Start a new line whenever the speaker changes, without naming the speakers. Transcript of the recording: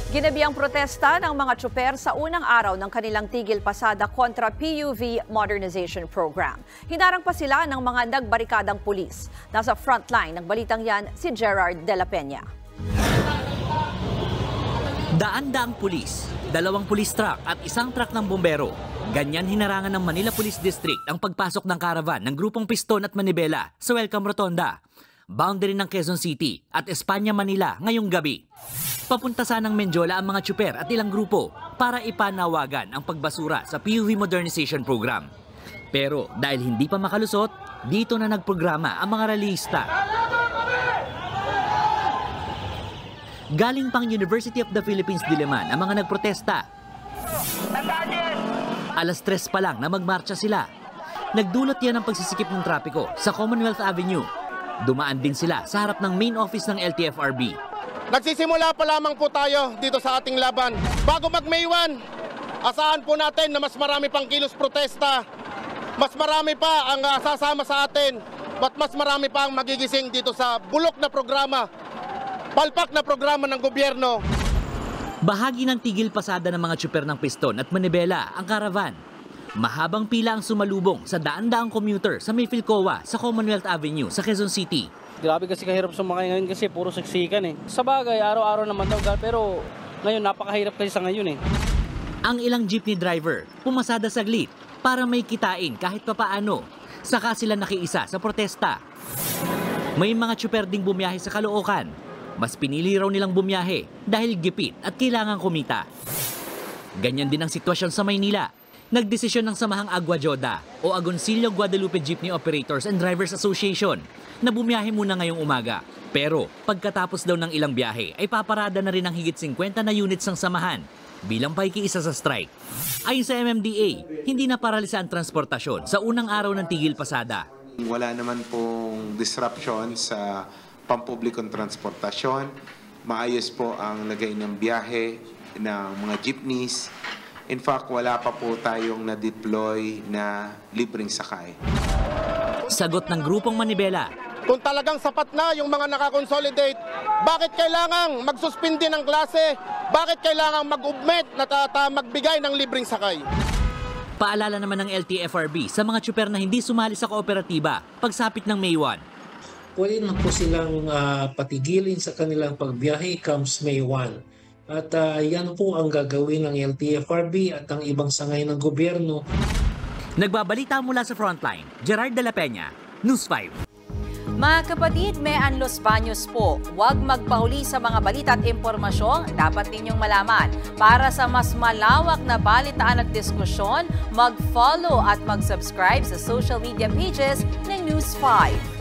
Ginabi ang protesta ng mga tsuper sa unang araw ng kanilang tigil pasada kontra PUV Modernization Program. Hinarang pa sila ng mga nagbarikadang pulis. Nasa frontline ng balitang yan si Gerard de la Peña.
Daan-daang pulis, 2 pulis truck at 1 truck ng bombero. Ganyan hinarangan ng Manila Police District ang pagpasok ng caravan ng grupong Piston at Manibela sa Welcome Rotonda, boundary ng Quezon City at Espanya, Manila ngayong gabi. Papunta sanang Menjola ang mga tsuper at ilang grupo para ipanawagan ang pagbasura sa PUV Modernization Program. Pero dahil hindi pa makalusot, dito na nagprograma ang mga rallyista. Galing pang University of the Philippines Diliman ang mga nagprotesta. Alas 3 pa lang na magmarcha sila. Nagdulot yan ng pagsisikip ng trapiko sa Commonwealth Avenue. Dumaan din sila sa harap ng main office ng LTFRB.
Nagsisimula pa lamang po tayo dito sa ating laban. Bago mag-May 1, asahan po natin na mas marami pang kilos protesta. Mas marami pa ang sasama sa atin. At mas marami pa ang magigising dito sa bulok na programa, palpak na programa ng gobyerno.
Bahagi ng tigil pasada ng mga tsuper ng Piston at Manibela ang caravan. Mahabang pila ang sumalubong sa daan-daang commuter sa Mayfield COA sa Commonwealth Avenue sa Quezon City.
Grabe kasi kahirap sumakay ngayon kasi puro siksikan eh. Sa bagay, araw-araw naman daw, pero ngayon napakahirap kasi sa ngayon eh.
Ang ilang jeepney driver pumasada saglit para may kitain kahit papaano. Saka sila nakiisa sa protesta. May mga tsuper ding bumiyahe sa Caloocan. Mas pinili raw nilang bumiyahe dahil gipit at kailangan kumita. Ganyan din ang sitwasyon sa Maynila. Nagdesisyon ng Samahang Agua Joda o Agoncillo Guadalupe Jeepney Operators and Drivers Association na bumiyahe muna ngayong umaga. Pero pagkatapos daw ng ilang biyahe ay paparada na rin ang higit 50 na units ng samahan bilang pakikiisa sa strike. Ayon sa MMDA, hindi na paralisa ang transportasyon sa unang araw ng tigil pasada.
Wala naman pong disruption sa pampublikong transportasyon. Maayos po ang lagay ng biyahe ng mga jeepneys. In fact, wala pa po tayong na-deploy na libreng sakay.
Sagot ng grupong Manibela.
Kung talagang sapat na yung mga nakakonsolidate, bakit kailangang magsuspindi ng klase? Bakit kailangang mag-ubmet na magbigay ng libreng sakay?
Paalala naman ng LTFRB sa mga tsuper na hindi sumali sa kooperatiba pagsapit ng May 1.
Pwede na po silang patigilin sa kanilang pagbiyahe comes May 1. At yan po ang gagawin ng LTFRB at ang ibang sangay ng gobyerno.
Nagbabalita mula sa frontline, Gerard de la Peña, News 5.
Mga kapatid, Mean Los Baños po. Huwag magpahuli sa mga balita at impormasyong dapat ninyong malaman. Para sa mas malawak na balitaan at diskusyon, mag-follow at mag-subscribe sa social media pages ng News 5.